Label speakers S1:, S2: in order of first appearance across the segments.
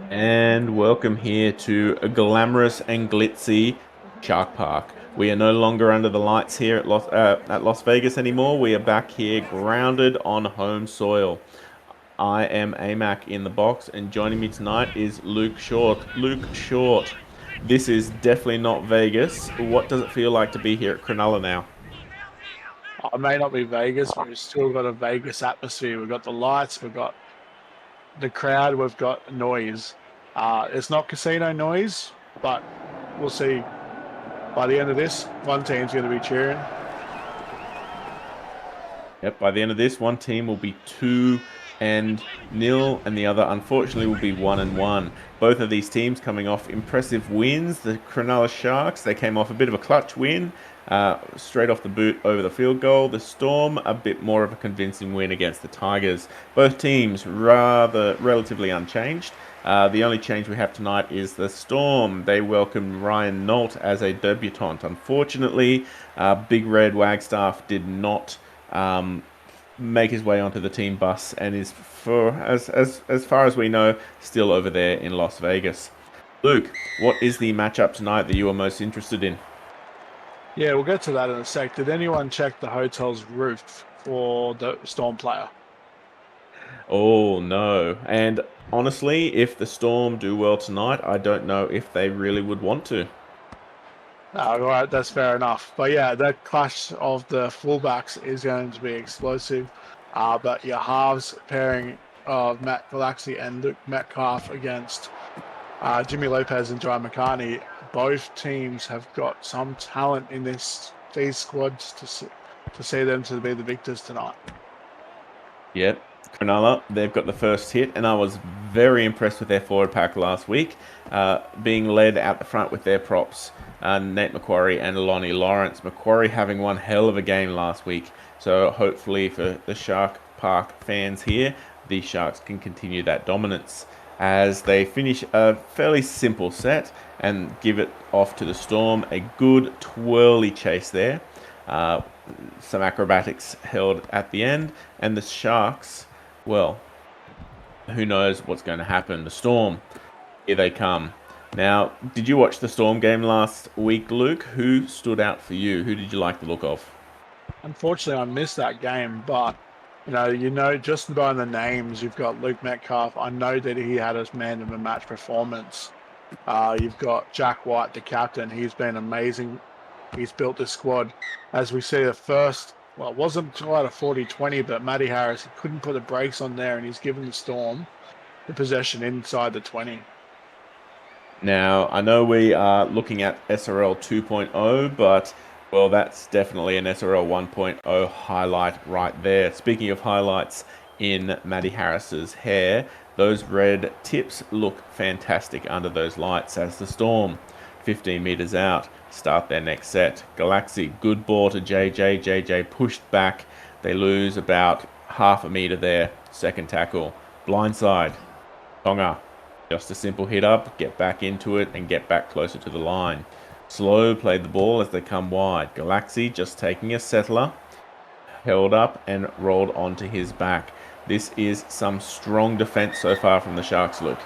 S1: And welcome here to a glamorous and glitzy Shark Park. We are no longer under the lights here at Las Vegas anymore. We are back here grounded on home soil. I am AMAC in the box, and joining me tonight is Luke Short. Luke Short, this is definitely not Vegas. What does it feel like to be here at Cronulla now?
S2: It may not be Vegas, but we've still got a Vegas atmosphere. We've got the lights, we've got the crowd, we've got noise. It's not casino noise, but we'll see. By the end of this, one team's going to be cheering.
S1: Yep, by the end of this, one team will be 2-0, and the other, unfortunately, will be 1-1. Both of these teams coming off impressive wins. The Cronulla Sharks, they came off a bit of a clutch win, straight off the boot over the field goal. The Storm, a bit more of a convincing win against the Tigers. Both teams relatively unchanged. The only change we have tonight is the Storm. They welcomed Ryan Nolt as a debutant. Unfortunately, Big Red Wagstaff did not make his way onto the team bus and is, for as far as we know, still over there in Las Vegas. Luke, what is the matchup tonight that you are most interested in?
S2: Yeah, we'll get to that in a sec. Did anyone check the hotel's roof for the Storm player?
S1: Oh no. And honestly, if the Storm do well tonight, I don't know if they really would want to.
S2: All right, that's fair enough. But yeah, that clash of the fullbacks is going to be explosive. But your halves pairing of Matt Galaxy and Luke Metcalf against Jimmy Lopez and Jai McCartney, both teams have got some talent in these squads to see them to be the victors tonight.
S1: Yep, Cronulla, they've got the first hit, and I was very impressed with their forward pack last week, being led out the front with their props, Nate Macquarie and Lonnie Lawrence. Macquarie having one hell of a game last week, so hopefully for the Shark Park fans here, the Sharks can continue that dominance as they finish a fairly simple set and give it off to the Storm. A good twirly chase there. Some acrobatics held at the end, and the Sharks, well, who knows what's going to happen. The Storm, here they come. Now, did you watch the Storm game last week, Luke? Who stood out for you? Who did you like the look of?
S2: Unfortunately, I missed that game, but just by the names, you've got Luke Metcalf. I know that he had his man of the match performance. You've got Jack White, the captain. He's been amazing. He's built this squad. As we see the first, well, it wasn't quite a 40-20, but Matty Harris, he couldn't put the brakes on there, and he's given the Storm the possession inside the 20.
S1: Now, I know we are looking at SRL 2.0, but, well, that's definitely an SRL 1.0 highlight right there. Speaking of highlights in Matty Harris's hair, those red tips look fantastic under those lights as the Storm, 15 meters out, start their next set. Galaxy, good ball to JJ. JJ pushed back. They lose about half a meter there. Second tackle. Blindside. Tonga. Just a simple hit up, get back into it, and get back closer to the line. Slow played the ball as they come wide. Galaxy just taking a settler, held up and rolled onto his back. This is some strong defense so far from the Sharks, Luke.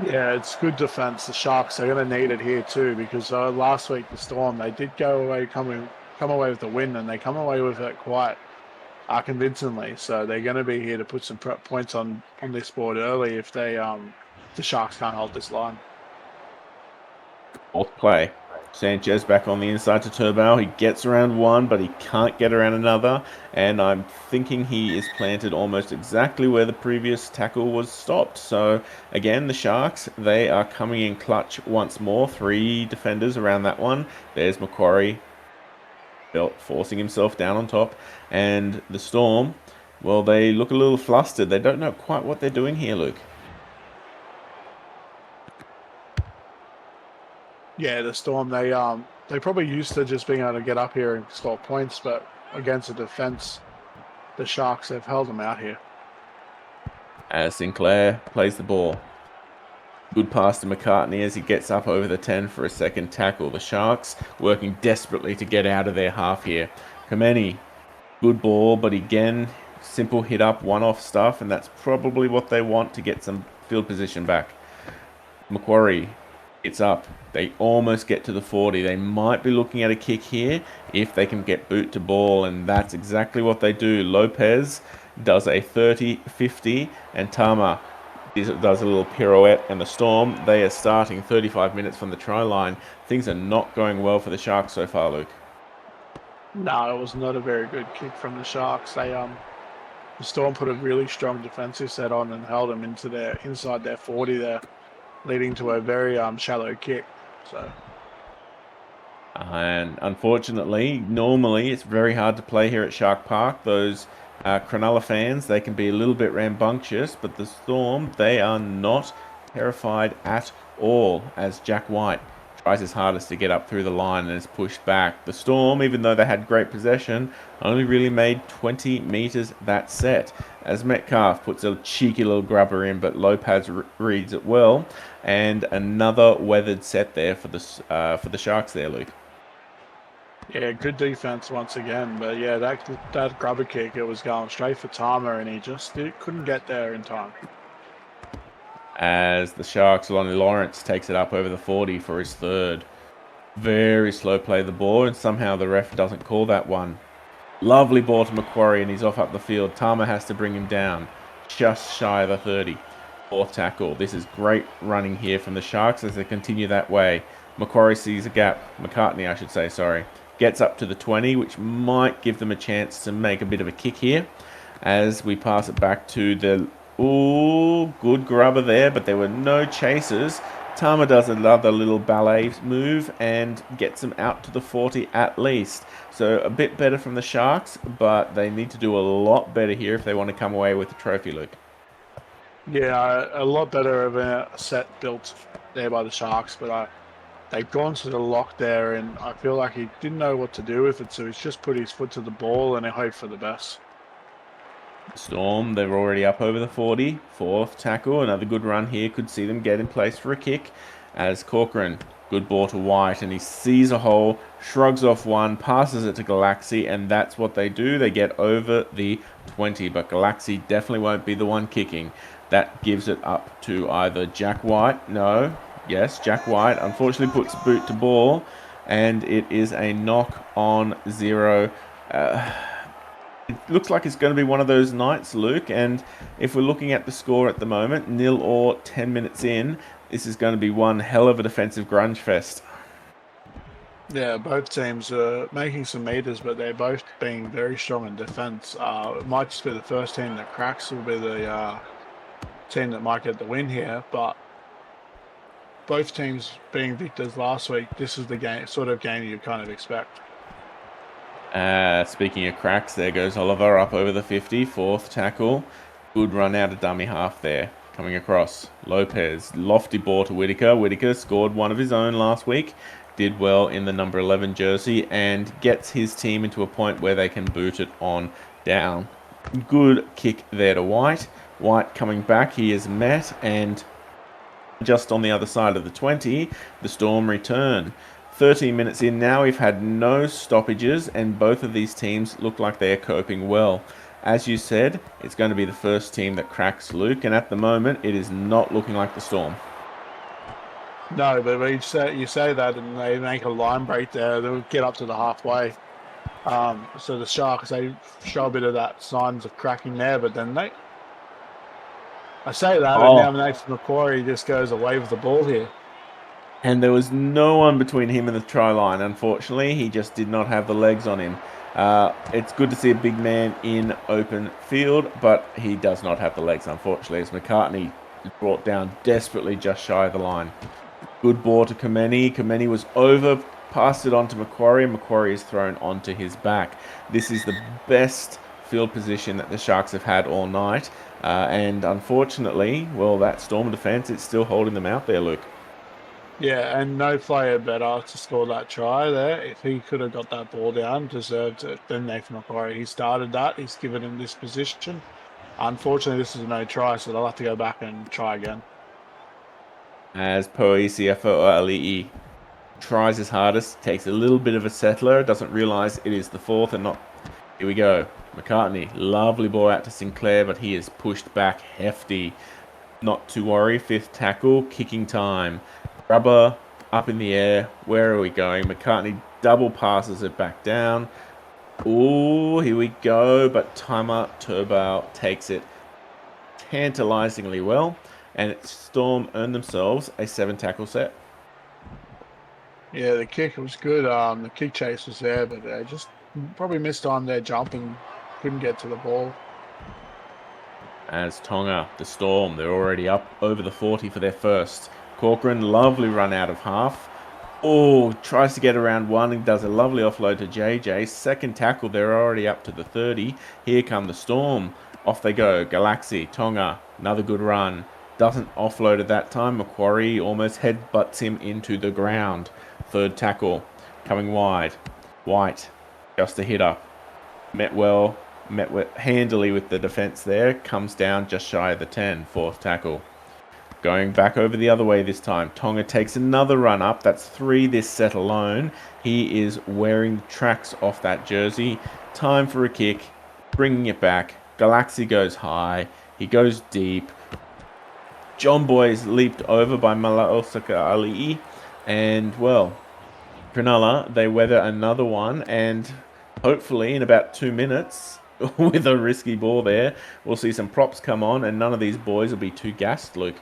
S2: Yeah, it's good defense. The Sharks are going to need it here too, because last week the Storm, they did come away with the win, and they come away with it quite convincingly. So they're going to be here to put some points on this board early if the Sharks can't hold this line.
S1: Fourth play. Sanchez back on the inside to Turbo. He gets around one, but he can't get around another. And I'm thinking he is planted almost exactly where the previous tackle was stopped. So again, the Sharks, they are coming in clutch once more. 3 defenders around that one. There's Macquarie forcing himself down on top. And the Storm, well, they look a little flustered. They don't know quite what they're doing here, Luke.
S2: Yeah, the Storm, they probably used to just being able to get up here and score points, but against the defense, the Sharks have held them out here.
S1: As Sinclair plays the ball. Good pass to McCartney as he gets up over the 10 for a second tackle. The Sharks working desperately to get out of their half here. Kameni, good ball, but again, simple hit up, one-off stuff, and that's probably what they want to get some field position back. Macquarie, it's up. They almost get to the 40. They might be looking at a kick here if they can get boot to ball, and that's exactly what they do. Lopez does a 30-50, and Tama does a little pirouette, and the Storm, they are starting 35 minutes from the try line. Things are not going well for the Sharks so far, Luke.
S2: No, it was not a very good kick from the Sharks. The Storm put a really strong defensive set on and held them inside their 40 there, leading to a very shallow kick. So.
S1: And unfortunately, normally it's very hard to play here at Shark Park. Those Cronulla fans, they can be a little bit rambunctious, but the Storm, they are not terrified at all as Jack White tries his hardest to get up through the line and is pushed back. The Storm, even though they had great possession, only really made 20 metres that set, as Metcalf puts a cheeky little grubber in, but Lopez reads it well, and another weathered set there for the Sharks there, Luke.
S2: Yeah, good defense once again, but yeah, that grubber kick, it was going straight for Tama, and he just couldn't get there in time.
S1: As the Sharks, Lonnie Lawrence takes it up over the 40 for his third. Very slow play of the ball, and somehow the ref doesn't call that one. Lovely ball to Macquarie, and he's off up the field. Tama has to bring him down, just shy of the 30. Fourth tackle. This is great running here from the Sharks as they continue that way. Macquarie sees a gap. McCartney, I should say, sorry. Gets up to the 20, which might give them a chance to make a bit of a kick here. As we pass it back to the... Ooh, good grubber there, but there were no chasers. Tama does another little ballet move and gets them out to the 40 at least. So a bit better from the Sharks, but they need to do a lot better here if they want to come away with the trophy, Luke.
S2: Yeah, a lot better of a set built there by the Sharks, but they've gone to the lock there, and I feel like he didn't know what to do with it, so he's just put his foot to the ball and he hoped for the best.
S1: Storm, they're already up over the 40. Fourth tackle, another good run here. Could see them get in place for a kick. As Corcoran, good ball to White, and he sees a hole, shrugs off one, passes it to Galaxy, and that's what they do. They get over the 20, but Galaxy definitely won't be the one kicking. That gives it up to either Jack White. No, yes, Jack White unfortunately puts boot to ball, and it is a knock on 0. It looks like it's going to be one of those nights, Luke, and if we're looking at the score at the moment, 0 or 10 minutes in, this is going to be one hell of a defensive grunge fest.
S2: Yeah, both teams are making some meters, but they're both being very strong in defence. It might just be the first team that cracks will be the team that might get the win here, but both teams being victors last week, this is the sort of game you kind of expect.
S1: Speaking of cracks, there goes Oliver up over the 50, fourth tackle. Good run out of dummy half there. Coming across, Lopez, lofty ball to Whittaker. Whittaker scored one of his own last week. Did well in the number 11 jersey and gets his team into a point where they can boot it on down. Good kick there to White. White coming back, he is met, and just on the other side of the 20, the Storm return. 13 minutes in now, we've had no stoppages, and both of these teams look like they are coping well. As you said, it's going to be the first team that cracks, Luke, and at the moment, it is not looking like the Storm.
S2: No, but you say that, and they make a line break there. They'll get up to the halfway. So the Sharks, they show a bit of that signs of cracking there, but then I say that, and now Nathan Macquarie just goes away with the ball here.
S1: And there was no one between him and the try line, unfortunately. He just did not have the legs on him. It's good to see a big man in open field, but he does not have the legs, unfortunately, as McCartney is brought down desperately just shy of the line. Good ball to Kameni. Kameni was over, passed it on to Macquarie. Macquarie is thrown onto his back. This is the best field position that the Sharks have had all night. And unfortunately, well, that Storm defence, it's still holding them out there, Luke.
S2: Yeah, and no player better to score that try there. If he could have got that ball down, deserved it, than Nathan Macquarie. He started that. He's given him this position. Unfortunately, this is a no try, so they'll have to go back and try again.
S1: As Poe tries his hardest, takes a little bit of a settler, doesn't realise it is the fourth and not... Here we go. McCartney, lovely ball out to Sinclair, but he is pushed back hefty. Not to worry, 5th tackle, kicking time. Rubber up in the air. Where are we going? McCartney double passes it back down. Oh, here we go. But Timer Turbo takes it tantalizingly well. And Storm earned themselves a 7-tackle set.
S2: Yeah, the kick was good. The kick chase was there, but they just probably missed on their jump and couldn't get to the ball.
S1: As Tonga, the Storm, they're already up over the 40 for their first. Corcoran, lovely run out of half. Oh, tries to get around one and does a lovely offload to JJ. 2nd tackle, they're already up to the 30. Here come the Storm. Off they go. Galaxy, Tonga, another good run. Doesn't offload at that time. Macquarie almost headbutts him into the ground. 3rd tackle, coming wide. White, just a hit up. Met handily with the defense there. Comes down just shy of the 10. 4th tackle. Going back over the other way this time. Tonga takes another run up. That's 3 this set alone. He is wearing the tracks off that jersey. Time for a kick. Bringing it back. Galaxy goes high. He goes deep. John Boy is leaped over by Malaosaka Ali. And, well, Cronulla, they weather another one. And hopefully in about 2 minutes, with a risky ball there, we'll see some props come on. And none of these boys will be too gassed, Luke.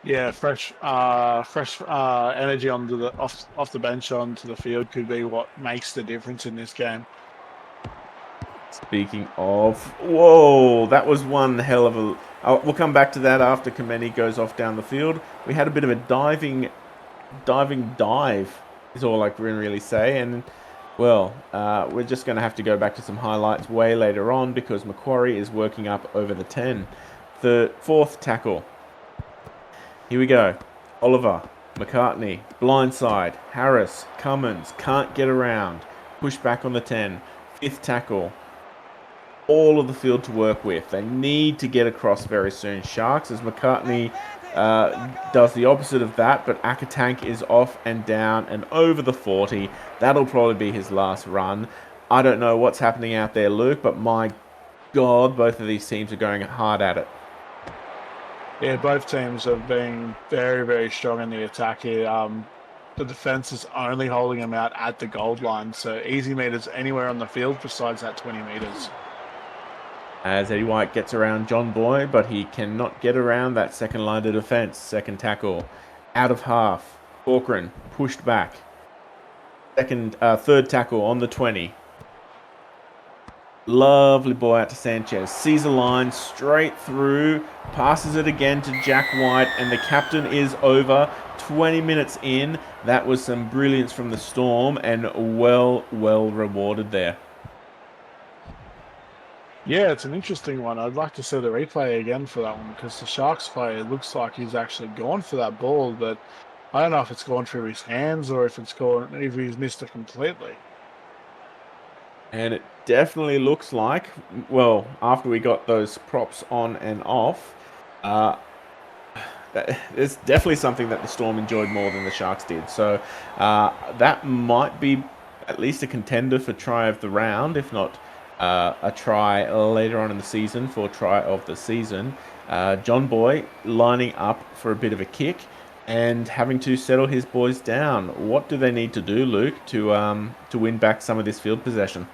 S2: Yeah, fresh energy onto the off the bench onto the field could be what makes the difference in this game.
S1: Speaking of, whoa, that was one hell of a... we'll come back to that after Kameni goes off down the field. We had a bit of a diving dive, is all I can really say. And, well, we're just going to have to go back to some highlights way later on because Macquarie is working up over the 10. The 4th tackle. Here we go. Oliver, McCartney, blindside, Harris, Cummins, can't get around. Push back on the 10. 5th tackle. All of the field to work with. They need to get across very soon. Sharks, as McCartney does the opposite of that, but Akatank is off and down and over the 40. That'll probably be his last run. I don't know what's happening out there, Luke, but my God, both of these teams are going hard at it.
S2: Yeah, both teams have been very, very strong in the attack here. The defense is only holding them out at the gold line, so easy meters anywhere on the field besides that 20 meters.
S1: As Eddie White gets around John Boy, but he cannot get around that 2nd line of defense. 2nd tackle, out of half. Corcoran pushed back. 3rd tackle on the 20. Lovely ball out to Sanchez. Sees a line straight through. Passes it again to Jack White. And the captain is over. 20 minutes in. That was some brilliance from the Storm. And well rewarded there.
S2: Yeah, it's an interesting one. I'd like to see the replay again for that one because the Sharks player looks like he's actually gone for that ball. But I don't know if it's gone through his hands or if he's missed it completely.
S1: And it definitely looks like, well, after we got those props on and off, it's definitely something that the Storm enjoyed more than the Sharks did. So that might be at least a contender for try of the round, if not a try later on in the season for try of the season. John Boy lining up for a bit of a kick and having to settle his boys down. What do they need to do, Luke, to win back some of this field possession?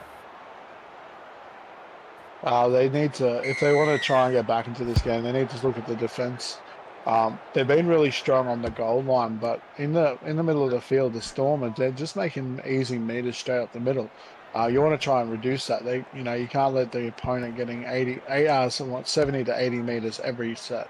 S2: They need to, if they want to try and get back into this game, they need to look at the defense. They've been really strong on the goal line, but in the middle of the field, the Storm, they're just making easy meters straight up the middle. You want to try and reduce that. You can't let the opponent getting 70 to 80 meters every set.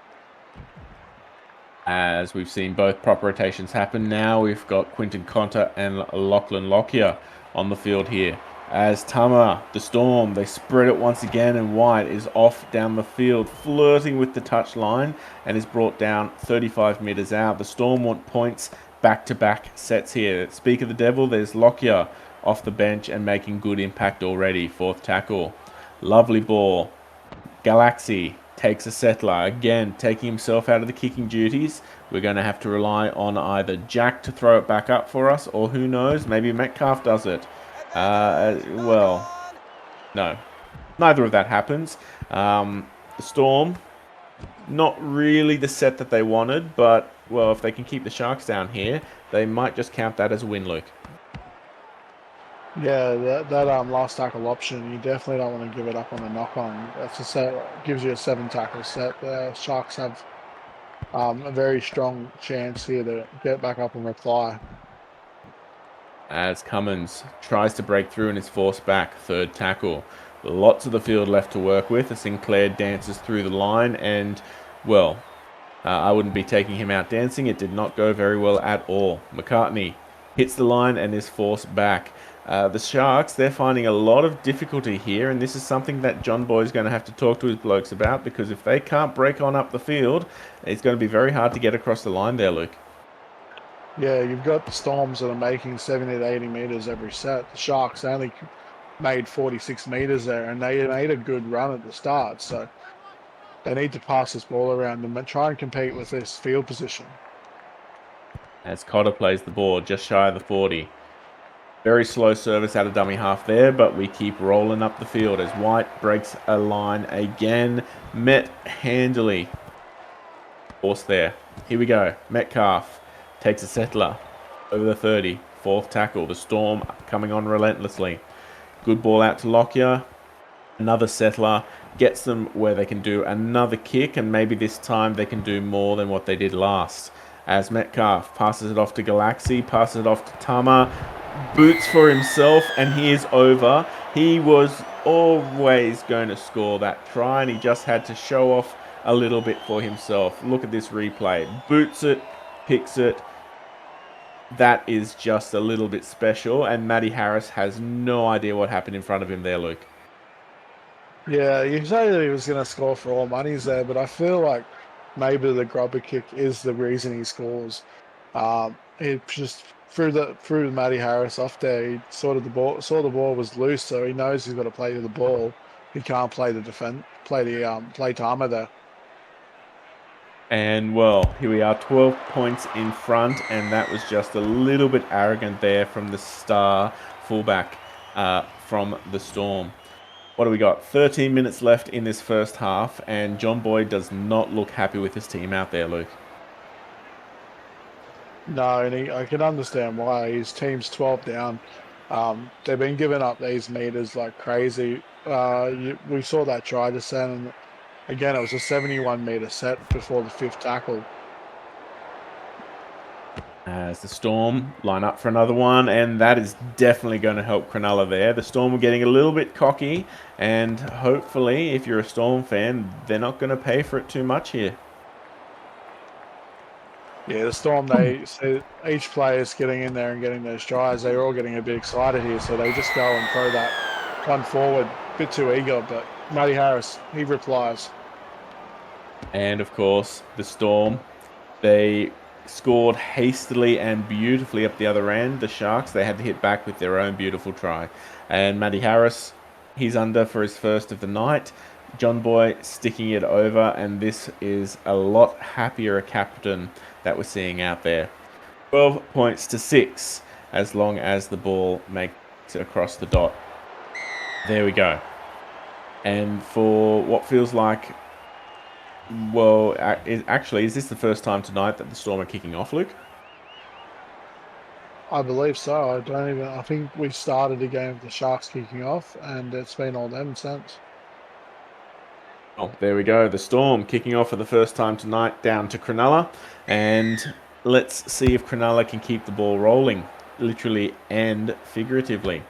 S1: As we've seen both prop rotations happen now, we've got Quinton Conter and Lachlan Lockyer on the field here. As Tama, the Storm, they spread it once again, and White is off down the field, flirting with the touch line, and is brought down 35 metres out. The Storm want points, back-to-back sets here. Speak of the devil, there's Lockyer off the bench and making good impact already. 4th tackle. Lovely ball. Galaxy takes a settler, again taking himself out of the kicking duties. We're going to have to rely on either Jack to throw it back up for us, or who knows, maybe Metcalf does it. Well, No, neither of that happens. The Storm, not really the set that they wanted, but, well, if they can keep the Sharks down here, they might just count that as a win, Luke.
S2: Yeah, that last tackle option, you definitely don't want to give it up on the knock on. That's a set, gives you a 7 tackle set. The Sharks have a very strong chance here to get back up and reply.
S1: As Cummins tries to break through and is forced back, third tackle. Lots of the field left to work with as Sinclair dances through the line and, well, I wouldn't be taking him out dancing. It did not go very well at all. McCartney hits the line and is forced back. The Sharks, they're finding a lot of difficulty here, and this is something that John Boy's going to have to talk to his blokes about, because if they can't break on up the field, it's going to be very hard to get across the line there, Luke.
S2: Yeah, you've got the Storms that are making 70 to 80 meters every set. The Sharks only made 46 meters there, and they made a good run at the start. So they need to pass this ball around and try and compete with this field position.
S1: As Cotter plays the ball just shy of the 40. Very slow service out of dummy half there, but we keep rolling up the field as White breaks a line again. Met handily. Force there. Here we go. Metcalf takes a settler over the 30. Fourth tackle. The Storm coming on relentlessly. Good ball out to Lockyer. Another settler. Gets them where they can do another kick, and maybe this time they can do more than what they did last. As Metcalf passes it off to Galaxy, passes it off to Tama, boots for himself, and he is over. He was always going to score that try, and he just had to show off a little bit for himself. Look at this replay. Boots it, picks it. That is just a little bit special, and Matty Harris has no idea what happened in front of him there, Luke.
S2: Yeah, you say that he was going to score for all monies there, but I feel like maybe the grubber kick is the reason he scores. He just threw Matty Harris off there. He saw the ball was loose, so he knows he's got to play to the ball. He can't play the play Tama there.
S1: And, well, here we are, 12 points in front, and that was just a little bit arrogant there from the star fullback from the Storm. What do we got? 13 minutes left in this first half, and John Boyd does not look happy with his team out there, Luke.
S2: No, and I can understand why. His team's 12 down. They've been giving up these meters like crazy. We saw that try just then, and again, it was a 71-meter set before the fifth tackle.
S1: As the Storm line up for another one, and that is definitely going to help Cronulla there. The Storm are getting a little bit cocky, and hopefully, if you're a Storm fan, they're not going to pay for it too much here.
S2: Yeah, the Storm, they see each player's getting in there and getting those tries. They're all getting a bit excited here, so they just go and throw that one forward. A bit too eager, but Matty Harris, he replies.
S1: And, of course, the Storm, they scored hastily and beautifully up the other end. The Sharks, they had to hit back with their own beautiful try. And Matty Harris, he's under for his first of the night. John Boy sticking it over, and this is a lot happier a captain that we're seeing out there. 12 points to 6, as long as the ball makes it across the dot. There we go. And for what feels like, well, actually, is this the first time tonight that the Storm are kicking off, Luke?
S2: I believe so. I think we started the game with the Sharks kicking off, and it's been all them since.
S1: Oh, there we go. The Storm kicking off for the first time tonight down to Cronulla. And let's see if Cronulla can keep the ball rolling, literally and figuratively.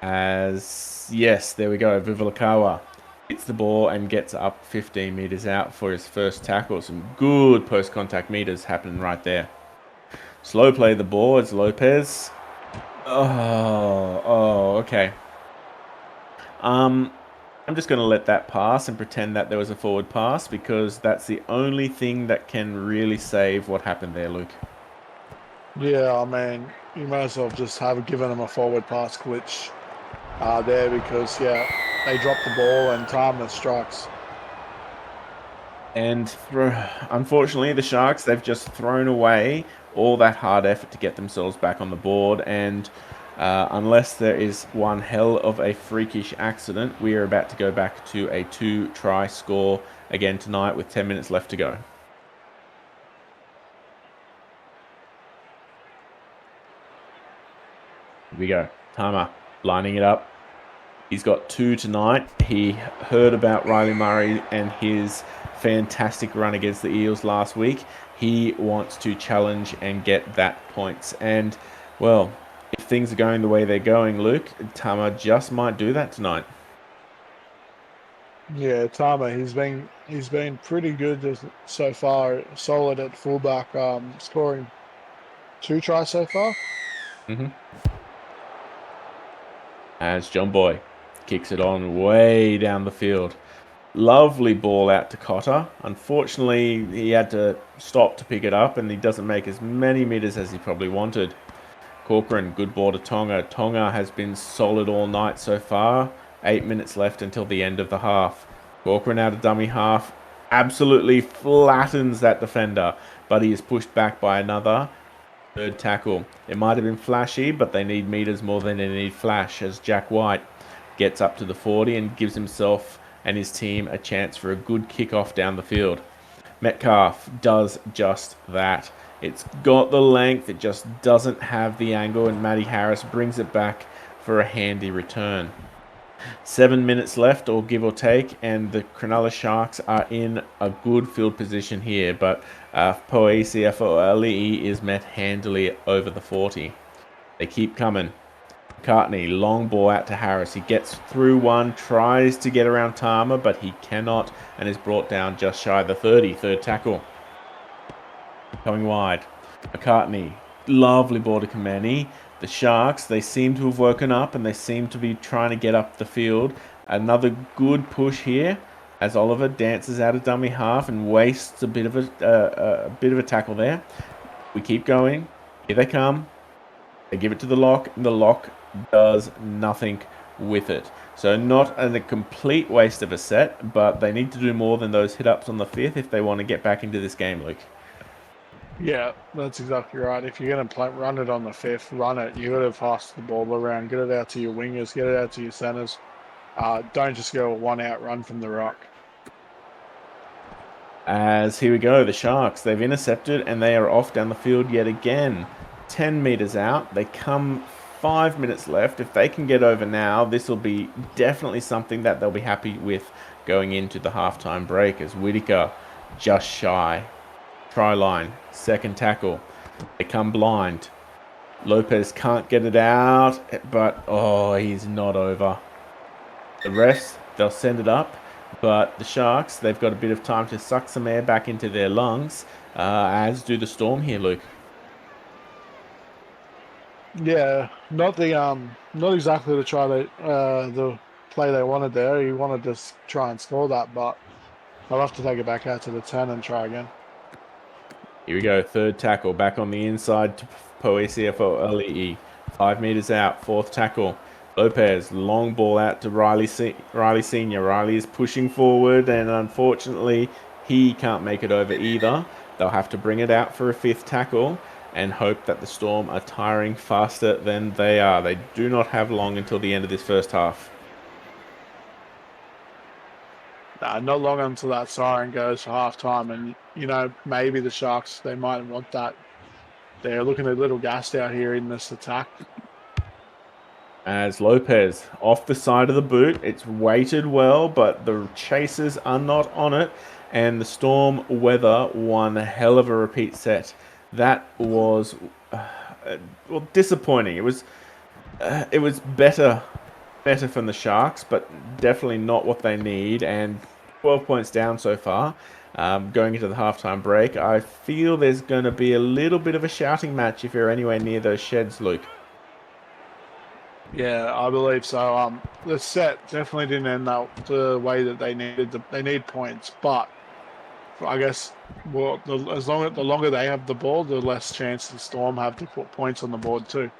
S1: As, yes, there we go. Vivalakawa hits the ball and gets up 15 metres out for his first tackle. Some good post-contact meters happening right there. Slow play the ball. It's Lopez. Okay. I'm just going to let that pass and pretend that there was a forward pass, because that's the only thing that can really save what happened there, Luke.
S2: Yeah, I mean, you might as well just have given them a forward pass glitch there, because, yeah, they dropped the ball and Tama strikes.
S1: And unfortunately, the Sharks, they've just thrown away all that hard effort to get themselves back on the board. And, Unless there is one hell of a freakish accident, we are about to go back to a 2-try score again tonight with 10 minutes left to go. Here we go. Tama lining it up. He's got 2 tonight. He heard about Riley Murray and his fantastic run against the Eels last week. He wants to challenge and get that points. And, well, if things are going the way they're going, Luke, Tama just might do that tonight.
S2: Yeah, Tama, he's been pretty good so far. Solid at fullback, scoring 2 tries so far.
S1: As John Boy kicks it on way down the field. Lovely ball out to Cotter. Unfortunately, he had to stop to pick it up, and he doesn't make as many meters as he probably wanted. Corcoran, good ball to Tonga. Tonga has been solid all night so far. 8 minutes left until the end of the half. Corcoran out of dummy half. Absolutely flattens that defender, but he is pushed back by another. Third tackle. It might have been flashy, but they need meters more than they need flash, as Jack White gets up to the 40 and gives himself and his team a chance for a good kick-off down the field. Metcalf does just that. It's got the length, it just doesn't have the angle, and Matty Harris brings it back for a handy return. 7 minutes left, or give or take, and the Cronulla Sharks are in a good field position here, but Poe is met handily over the 40. They keep coming. McCartney, long ball out to Harris. He gets through one, tries to get around Tama, but he cannot, and is brought down just shy of the 30. Third tackle. Coming wide. McCartney, lovely ball to Kameni. The Sharks, they seem to have woken up, and they seem to be trying to get up the field. Another good push here, as Oliver dances out of dummy half and wastes a bit of a tackle there. We keep going. Here they come. They give it to the lock, and the lock does nothing with it. So not a complete waste of a set, but they need to do more than those hit-ups on the 5th if they want to get back into this game, Luke.
S2: Yeah, that's exactly right. If you're going to run it on the 5th, run it. You got to pass the ball around, get it out to your wingers, get it out to your centers. Don't just go a one-out run from the rock.
S1: As here we go, the Sharks, they've intercepted and they are off down the field yet again. 10 meters out, they come 5 minutes left. If they can get over now, this will be definitely something that they'll be happy with going into the halftime break, as Whittaker just shy. Try line, second tackle. They come blind. Lopez can't get it out, but he's not over. The refs, they'll send it up, but the Sharks, they've got a bit of time to suck some air back into their lungs, as do the Storm here, Luke.
S2: Yeah, not exactly the play they wanted there. He wanted to try and score that, but I'll have to take it back out to the 10 and try again.
S1: Here we go, third tackle, back on the inside to Poe 5 meters out, fourth tackle. Lopez, long ball out to Riley Sr. Riley is pushing forward, and unfortunately, he can't make it over either. They'll have to bring it out for a 5th tackle and hope that the Storm are tiring faster than they are. They do not have long until the end of this first half.
S2: Not long until that siren goes for half-time, and, maybe the Sharks, they might want that. They're looking a little gassed out here in this attack.
S1: As Lopez off the side of the boot, it's weighted well, but the chasers are not on it, and the Storm weather one hell of a repeat set. That was disappointing. It was better from the Sharks, but definitely not what they need. And 12 points down so far. Going into the halftime break, I feel there's going to be a little bit of a shouting match if you're anywhere near those sheds, Luke.
S2: Yeah, I believe so. The set definitely didn't end up the way that they needed. They need points, but I guess the longer they have the ball, the less chance the Storm have to put points on the board too.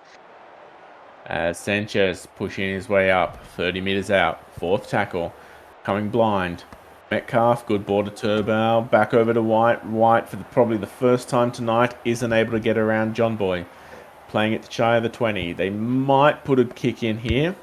S1: Sanchez pushing his way up, 30 meters out, fourth tackle, coming blind. Metcalf, good ball to Turbow, back over to White. White, for probably the first time tonight, isn't able to get around John Boy. playing it shy of the 20. They might put a kick in here.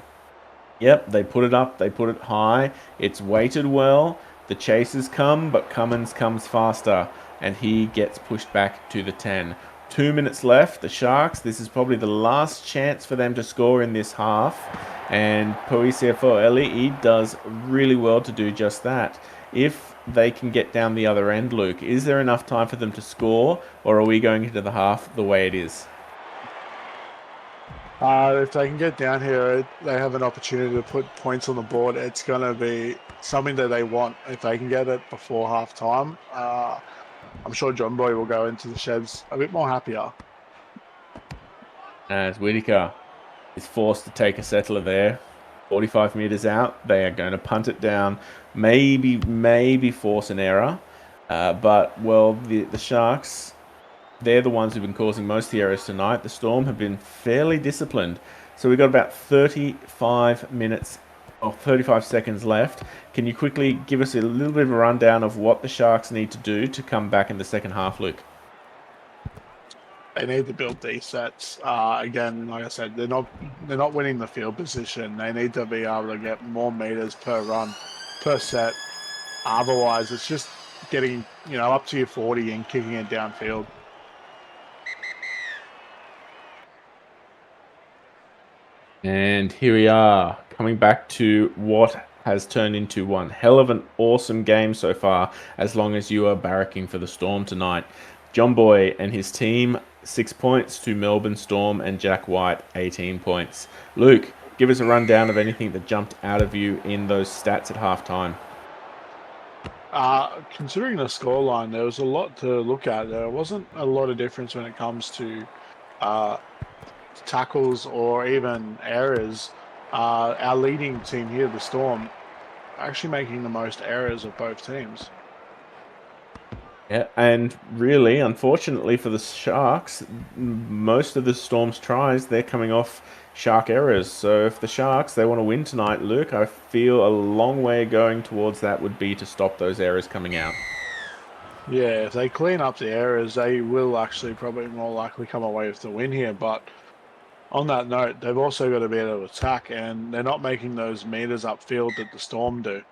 S1: Yep, they put it up, they put it high. It's weighted well. The chasers come, but Cummins comes faster, and he gets pushed back to the 10. 2 minutes left. The Sharks, this is probably the last chance for them to score in this half, and Puisiafo he does really well to do just that. If they can get down the other end, Luke, is there enough time for them to score, or are we going into the half the way it is?
S2: If they can get down here, they have an opportunity to put points on the board. It's going to be something that they want. If they can get it before half time, I'm sure John Boy will go into the sheds a bit more happier.
S1: As Whittaker is forced to take a settler there. 45 metres out. They are going to punt it down. Maybe force an error. But, well, the Sharks, they're the ones who've been causing most of the errors tonight. The Storm have been fairly disciplined. So we've got about 35 minutes or 35 seconds left. Can you quickly give us a little bit of a rundown of what the Sharks need to do to come back in the second half, Luke?
S2: They need to build these sets. Again, like I said, they're not winning the field position. They need to be able to get more meters per run, per set. Otherwise, it's just getting up to your 40 and kicking it downfield.
S1: And here we are, coming back to what has turned into one hell of an awesome game so far, as long as you are barracking for the Storm tonight. John Boy and his team, 6 points to Melbourne Storm and Jack White, 18 points. Luke, give us a rundown of anything that jumped out of you in those stats at halftime.
S2: Considering the scoreline, there was a lot to look at. There wasn't a lot of difference when it comes to tackles or even errors. Our leading team here, the Storm, actually making the most errors of both teams.
S1: Yeah, and really, unfortunately for the Sharks, most of the Storm's tries, they're coming off Shark errors. So if the Sharks, they want to win tonight, Luke, I feel a long way going towards that would be to stop those errors coming out.
S2: Yeah, if they clean up the errors, they will actually probably more likely come away with the win here. But on that note, they've also got to be able to attack, and they're not making those meters upfield that the Storm do.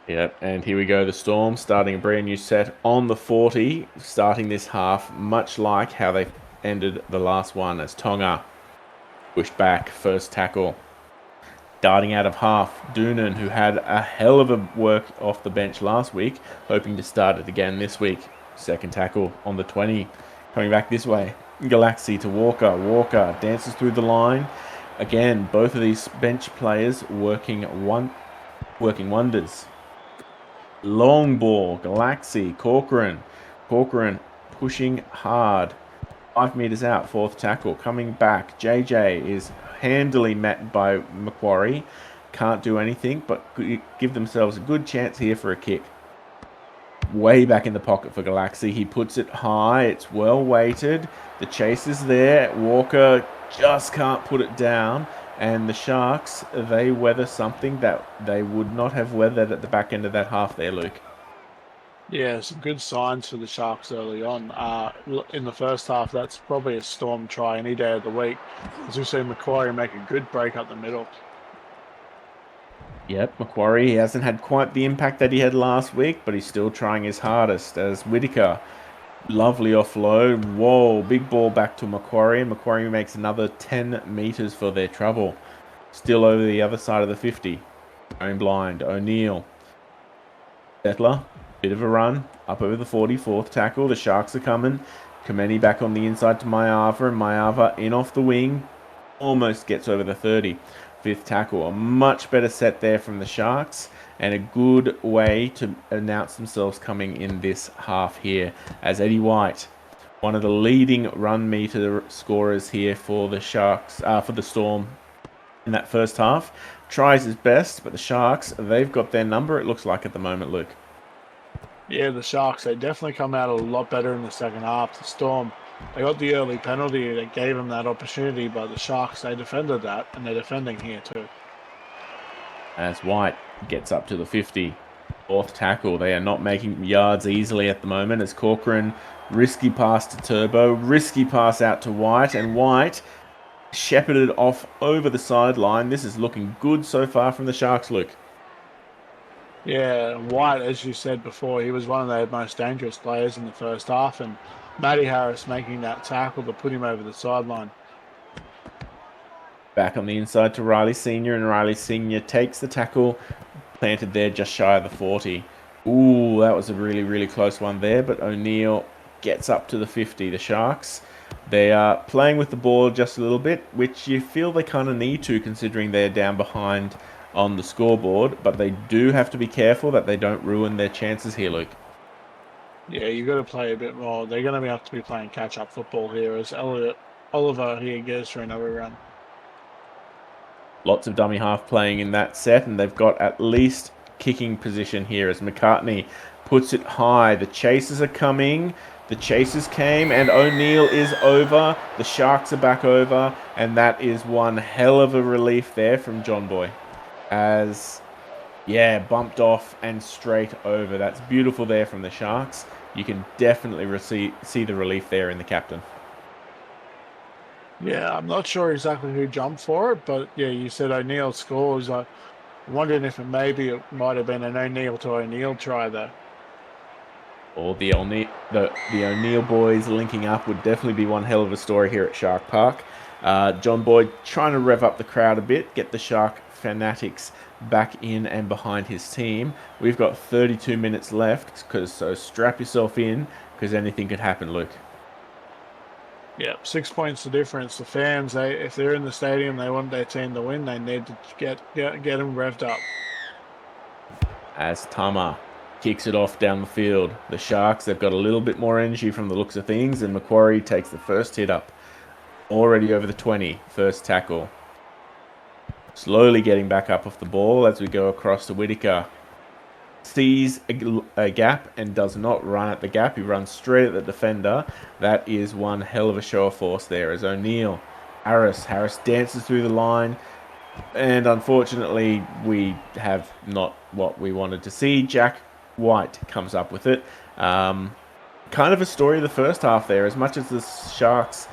S1: Yep, and here we go, the Storm starting a brand new set on the 40, starting this half, much like how they ended the last one as Tonga pushed back, first tackle. Darting out of half, Doonan, who had a hell of a work off the bench last week, hoping to start it again this week. Second tackle on the 20, coming back this way. Galaxy to Walker. Walker dances through the line. Again, both of these bench players working wonders. Long ball, Galaxy, Corcoran. Corcoran pushing hard. 5 meters out, fourth tackle. Coming back, JJ is handily met by Macquarie. Can't do anything, but give themselves a good chance here for a kick. Way back in the pocket for Galaxy. He puts it high. It's well weighted. The chase is there. Walker just can't put it down. And the Sharks, they weather something that they would not have weathered at the back end of that half there, Luke.
S2: Yeah, some good signs for the Sharks early on. In the first half, that's probably a Storm try any day of the week. As we've seen Macquarie make a good break up the middle.
S1: Yep, Macquarie, he hasn't had quite the impact that he had last week, but he's still trying his hardest as Whittaker. Lovely offload. Whoa, big ball back to Macquarie. Macquarie makes another 10 metres for their trouble. Still over the other side of the 50. Going blind. O'Neill. Settler. Bit of a run. Up over the 40. Fourth tackle. The Sharks are coming. Kameni back on the inside to Mayava. And Mayava in off the wing. Almost gets over the 30. Fifth tackle. A much better set there from the Sharks. And a good way to announce themselves coming in this half here. As Eddie White, one of the leading run meter scorers here for the Sharks, for the Storm in that first half, tries his best, but the Sharks, they've got their number, it looks like at the moment, Luke.
S2: Yeah, the Sharks, they definitely come out a lot better in the second half. The Storm, they got the early penalty that gave them that opportunity, but the Sharks, they defended that, and they're defending here too.
S1: As White gets up to the 50. Fourth tackle. They are not making yards easily at the moment as Corcoran, risky pass to Turbo, risky pass out to White, and White shepherded off over the sideline. This is looking good so far from the Sharks, Luke.
S2: Yeah, White, as you said before, he was one of their most dangerous players in the first half, and Matty Harris making that tackle to put him over the sideline.
S1: Back on the inside to Riley Senior, and Riley Senior takes the tackle, planted there just shy of the 40. Ooh, that was a really, really close one there, but O'Neill gets up to the 50. The Sharks, they are playing with the ball just a little bit, which you feel they kind of need to considering they're down behind on the scoreboard, but they do have to be careful that they don't ruin their chances here, Luke.
S2: Yeah, you got to play a bit more. They're going to have to be playing catch-up football here as Oliver here goes for another run.
S1: Lots of dummy half playing in that set, and they've got at least kicking position here as McCartney puts it high. The chasers are coming. The chasers came, and O'Neill is over. The Sharks are back over, and that is one hell of a relief there from John Boy. As, yeah, bumped off and straight over. That's beautiful there from the Sharks. You can definitely see the relief there in the captain.
S2: Yeah, I'm not sure exactly who jumped for it, but yeah, you said O'Neill scores. I'm wondering if it might have been an O'Neill to O'Neill try there.
S1: Or the O'Neill boys linking up would definitely be one hell of a story here at Shark Park. John Boyd trying to rev up the crowd a bit, get the Shark fanatics back in and behind his team. We've got 32 minutes left, so strap yourself in because anything could happen, Luke.
S2: Yeah, 6 points the difference. The fans, if they're in the stadium, they want their team to win. They need to get them revved up.
S1: As Tama kicks it off down the field, the Sharks, they've got a little bit more energy from the looks of things, and Macquarie takes the first hit up. Already over the 20, first tackle. Slowly getting back up off the ball as we go across to Whitaker. Sees a gap and does not run at the gap. He runs straight at the defender. That is one hell of a show of force there as O'Neill. Harris dances through the line. And unfortunately, we have not what we wanted to see. Jack White comes up with it. Kind of a story of the first half there. As much as the Sharks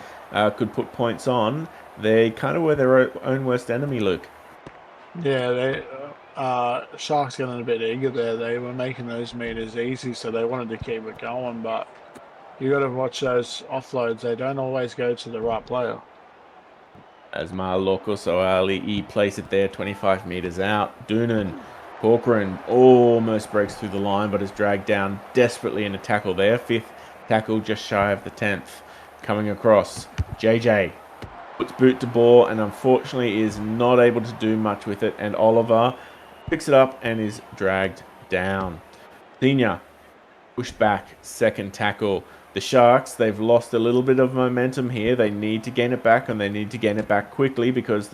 S1: could put points on, they kind of were their own worst enemy, Luke.
S2: Yeah, Sharks getting a bit eager there. They were making those meters easy, so they wanted to keep it going. But you got to watch those offloads. They don't always go to the right player.
S1: As Marloko Soali, he plays it there 25 metres out. Doonan, Corcoran almost breaks through the line, but is dragged down desperately in a tackle there. Fifth tackle just shy of the 10th. Coming across, JJ puts boot to ball and unfortunately is not able to do much with it. And Oliver picks it up and is dragged down. Senior pushed back, second tackle. The Sharks, they've lost a little bit of momentum here. They need to gain it back, and they need to gain it back quickly because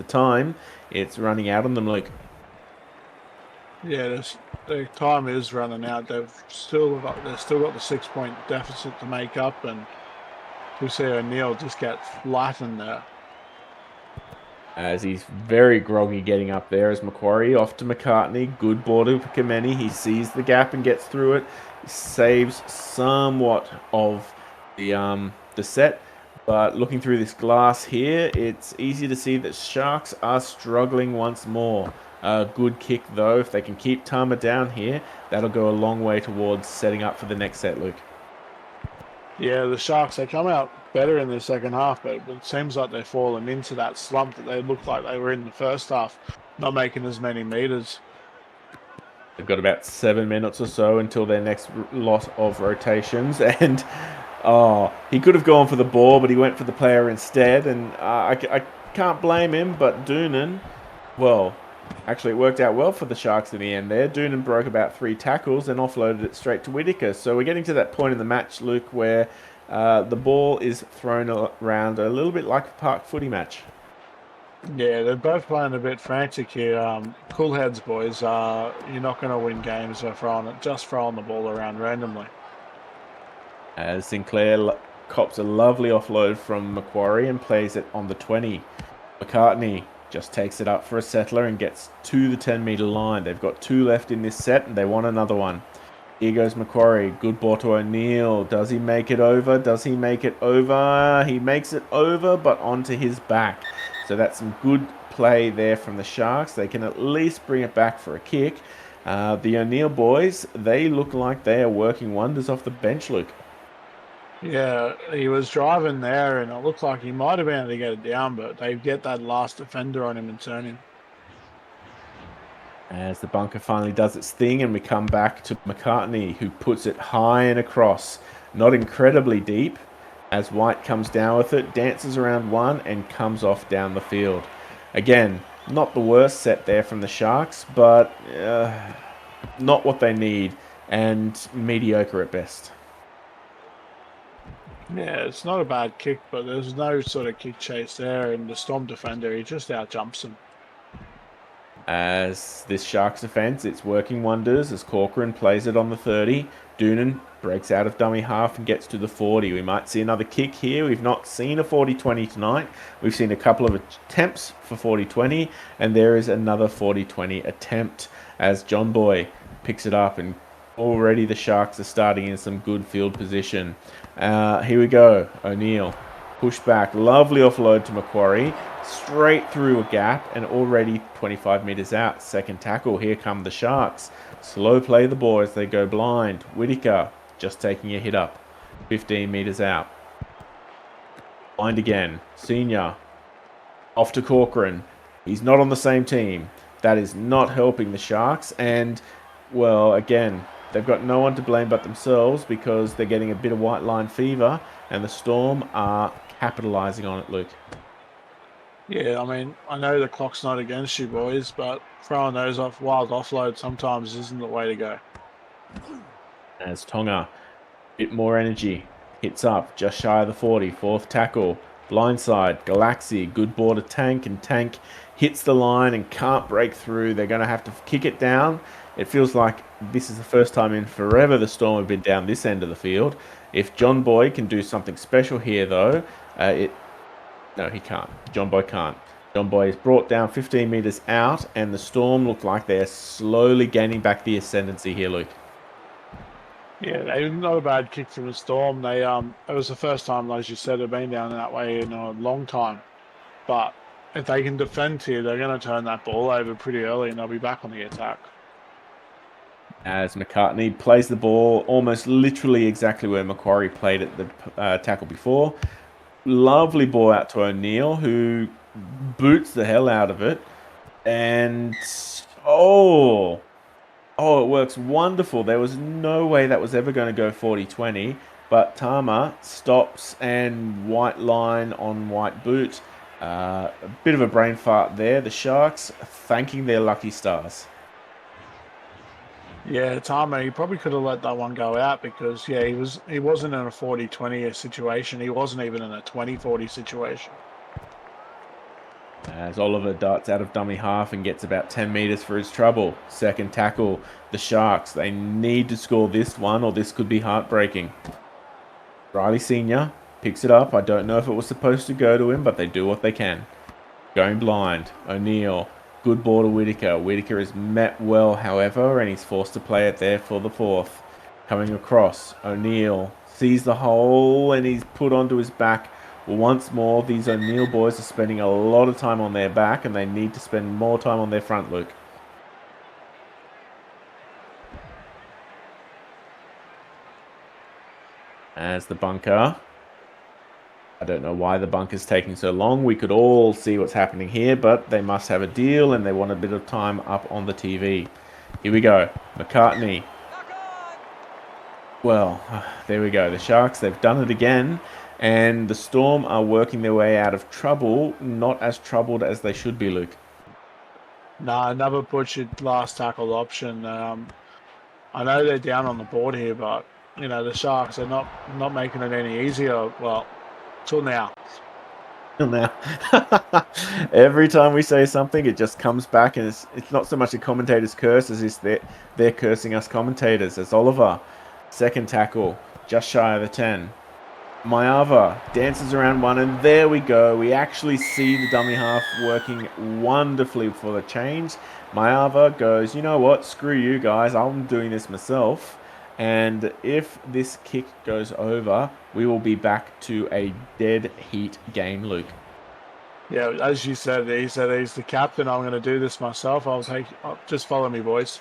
S1: it's running out on them, Luke.
S2: Yeah, the time is running out. They've still got the 6 point deficit to make up, and we see O'Neill just get flattened there.
S1: As he's very groggy getting up there as Macquarie off to McCartney. Good ball to Kameni. He sees the gap and gets through it. He saves somewhat of the set. But looking through this glass here, it's easy to see that Sharks are struggling once more. Good kick though. If they can keep Tama down here, that'll go a long way towards setting up for the next set, Luke.
S2: Yeah, the Sharks, they come out better in the second half, but it seems like they're falling into that slump that they looked like they were in the first half, not making as many meters.
S1: They've got about 7 minutes or so until their next lot of rotations, and he could have gone for the ball, but he went for the player instead, and I can't blame him, but Doonan, well, actually it worked out well for the Sharks in the end there. Doonan broke about 3 tackles and offloaded it straight to Whitaker. So we're getting to that point in the match, Luke, where the ball is thrown around a little bit like a park footy match.
S2: Yeah, they're both playing a bit frantic here. Cool heads, boys. You're not going to win games by just throwing the ball around randomly.
S1: As Sinclair cops a lovely offload from Macquarie and plays it on the 20. McCartney Just takes it up for a settler and gets to the 10-metre line. They've got 2 left in this set and they want another one. Here goes Macquarie. Good ball to O'Neill. Does he make it over? Does he make it over? He makes it over, but onto his back. So that's some good play there from the Sharks. They can at least bring it back for a kick. The O'Neill boys, they look like they are working wonders off the bench, Luke.
S2: Yeah, he was driving there, and it looked like he might have been able to get it down, but they get that last defender on him and turn him.
S1: As the bunker finally does its thing, and we come back to McCartney, who puts it high and across. Not incredibly deep, as White comes down with it, dances around one, and comes off down the field. Again, not the worst set there from the Sharks, but not what they need, and mediocre at best.
S2: Yeah, it's not a bad kick, but there's no sort of kick chase there, and the Storm defender, he just outjumps him.
S1: As this Sharks defence, it's working wonders as Corcoran plays it on the 30. Doonan breaks out of dummy half and gets to the 40. We might see another kick here. We've not seen a 40-20 tonight. We've seen a couple of attempts for 40-20, and there is another 40-20 attempt as John Boy picks it up, and already the Sharks are starting in some good field position. Here we go. O'Neill. Push back. Lovely offload to Macquarie. Straight through a gap and already 25 metres out. Second tackle. Here come the Sharks. Slow play the ball as they go blind. Whittaker just taking a hit up. 15 metres out. Blind again. Senior. Off to Corcoran. He's not on the same team. That is not helping the Sharks. And, well, again, they've got no one to blame but themselves because they're getting a bit of white line fever, and the Storm are capitalising on it, Luke.
S2: Yeah, I mean, I know the clock's not against you boys, but throwing those off wild offload sometimes isn't the way to go.
S1: As Tonga, bit more energy, hits up just shy of the 40, fourth tackle, blindside, Galaxy, good ball to Tank, and Tank hits the line and can't break through. They're going to have to kick it down. It feels like this is the first time in forever the Storm have been down this end of the field. If John Boy can do something special here, though, no, he can't. John Boy can't. John Boy is brought down 15 metres out, and the Storm look like they're slowly gaining back the ascendancy here, Luke.
S2: Yeah, they not a bad kick from the Storm. They it was the first time, as you said, they've been down that way in a long time. But if they can defend here, they're going to turn that ball over pretty early, and they'll be back on the attack.
S1: As McCartney plays the ball almost literally exactly where Macquarie played at the tackle before. Lovely ball out to O'Neill, who boots the hell out of it. And, it works wonderful. There was no way that was ever going to go 40-20. But Tama stops and white line on white boot. A bit of a brain fart there. The Sharks thanking their lucky stars.
S2: Yeah, Tama, he probably could have let that one go out because, yeah, he wasn't in a 40-20 situation. He wasn't even in a 20-40 situation.
S1: As Oliver darts out of dummy half and gets about 10 metres for his trouble. Second tackle, the Sharks. They need to score this one or this could be heartbreaking. Riley Sr. picks it up. I don't know if it was supposed to go to him, but they do what they can. Going blind. O'Neill. Good ball to Whittaker. Whittaker is met well, however, and he's forced to play it there for the fourth. Coming across. O'Neill sees the hole and he's put onto his back. Once more, these O'Neill boys are spending a lot of time on their back and they need to spend more time on their front, Luke. As the bunker. I don't know why the bunker's taking so long. We could all see what's happening here, but they must have a deal and they want a bit of time up on the TV. Here we go. McCartney. Well, there we go. The Sharks, they've done it again. And the Storm are working their way out of trouble. Not as troubled as they should be, Luke.
S2: Nah, another butchered last tackle option. I know they're down on the board here, but, you know, the Sharks are not making it any easier. Well, till now.
S1: Now, every time we say something, it just comes back, and it's not so much a commentator's curse as they're cursing us commentators. As Oliver, second tackle, just shy of the 10. Mayava dances around one, and there we go. We actually see the dummy half working wonderfully for the change. Mayava goes, you know what? Screw you guys. I'm doing this myself. And if this kick goes over, we will be back to a dead heat game, Luke.
S2: Yeah, as you said, he said he's the captain. I'm going to do this myself. Just follow me, boys.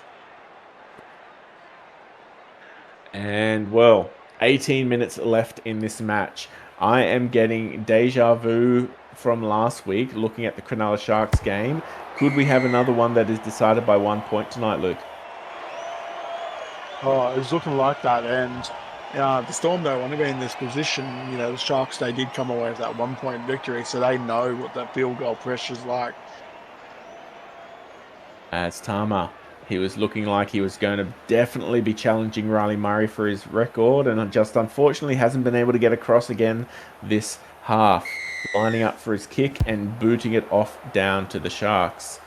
S1: And well, 18 minutes left in this match. I am getting deja vu from last week looking at the Cronulla Sharks game. Could we have another one that is decided by 1 point tonight, Luke?
S2: Oh, it's looking like that. And the Storm don't want to be in this position. You know, the Sharks, they did come away with that 1 point victory, so they know what that field goal pressure's like.
S1: As Tama, he was looking like he was going to definitely be challenging Riley Murray for his record, and just unfortunately hasn't been able to get across again this half. Lining up for his kick and booting it off down to the Sharks.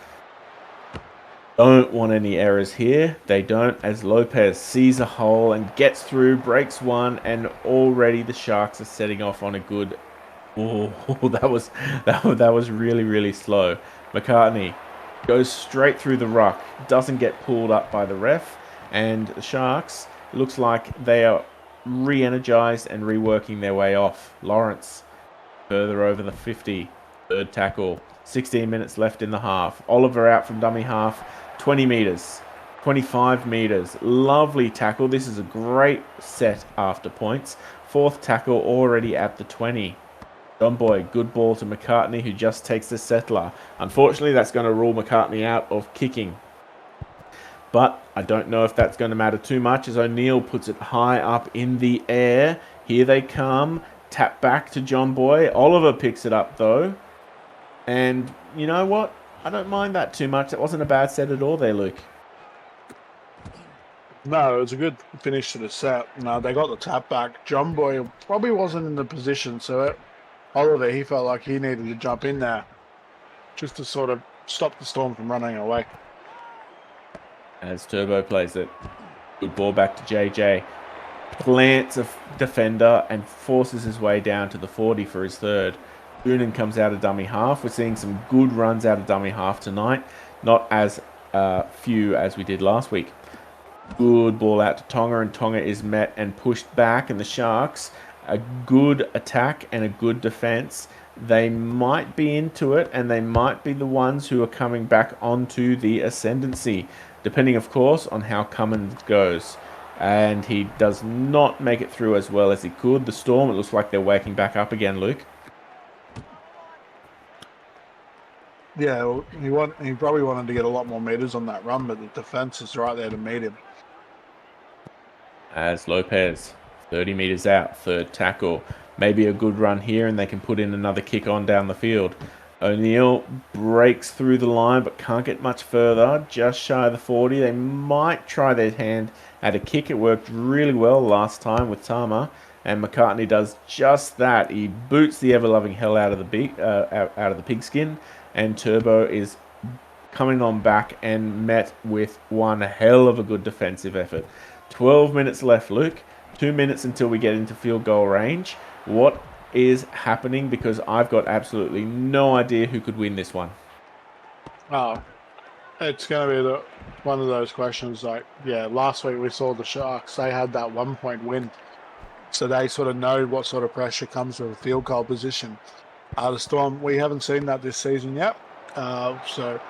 S1: Don't want any errors here. They don't, as Lopez sees a hole and gets through, breaks one, and already the Sharks are setting off on a good... Oh, that was really slow. McCartney goes straight through the ruck, doesn't get pulled up by the ref, and the Sharks looks like they are re-energized and reworking their way off. Lawrence further over the 50, third tackle, 16 minutes left in the half. Oliver out from dummy half, 20 meters, 25 meters, lovely tackle. This is a great set after points. Fourth tackle already at the 20. John Boy, good ball to McCartney, who just takes the settler. Unfortunately, that's going to rule McCartney out of kicking. But I don't know if that's going to matter too much as O'Neill puts it high up in the air. Here they come. Tap back to John Boy. Oliver picks it up, though. And you know what? I don't mind that too much. That wasn't a bad set at all there, Luke.
S2: No, it was a good finish to the set. No, they got the tap back. John Boy probably wasn't in the position, so Oliver, he felt like he needed to jump in there just to sort of stop the Storm from running away.
S1: As Turbo plays it. Good ball back to JJ. Plants a defender and forces his way down to the 40 for his third. Boonen comes out of dummy half. We're seeing some good runs out of dummy half tonight. Not as few as we did last week. Good ball out to Tonga, and Tonga is met and pushed back, and the Sharks, a good attack and a good defense. They might be into it, and they might be the ones who are coming back onto the ascendancy, depending, of course, on how Cummins goes. And he does not make it through as well as he could. The Storm, it looks like they're waking back up again, Luke.
S2: Yeah, well, he probably wanted to get a lot more meters on that run, but the defense is right there to meet him.
S1: As Lopez, 30 meters out, third tackle. Maybe a good run here and they can put in another kick on down the field. O'Neill breaks through the line but can't get much further, just shy of the 40. They might try their hand at a kick. It worked really well last time with Tama, and McCartney does just that. He boots the ever-loving hell out of the pigskin, and Turbo is coming on back and met with one hell of a good defensive effort. 12 minutes left, Luke. 2 minutes until we get into field goal range. What is happening? Because I've got absolutely no idea who could win this one.
S2: Oh, it's going to be one of those questions like, yeah, last week we saw the Sharks. They had that 1 point win. So they sort of know what sort of pressure comes with a field goal position. The Storm, we haven't seen that this season yet. So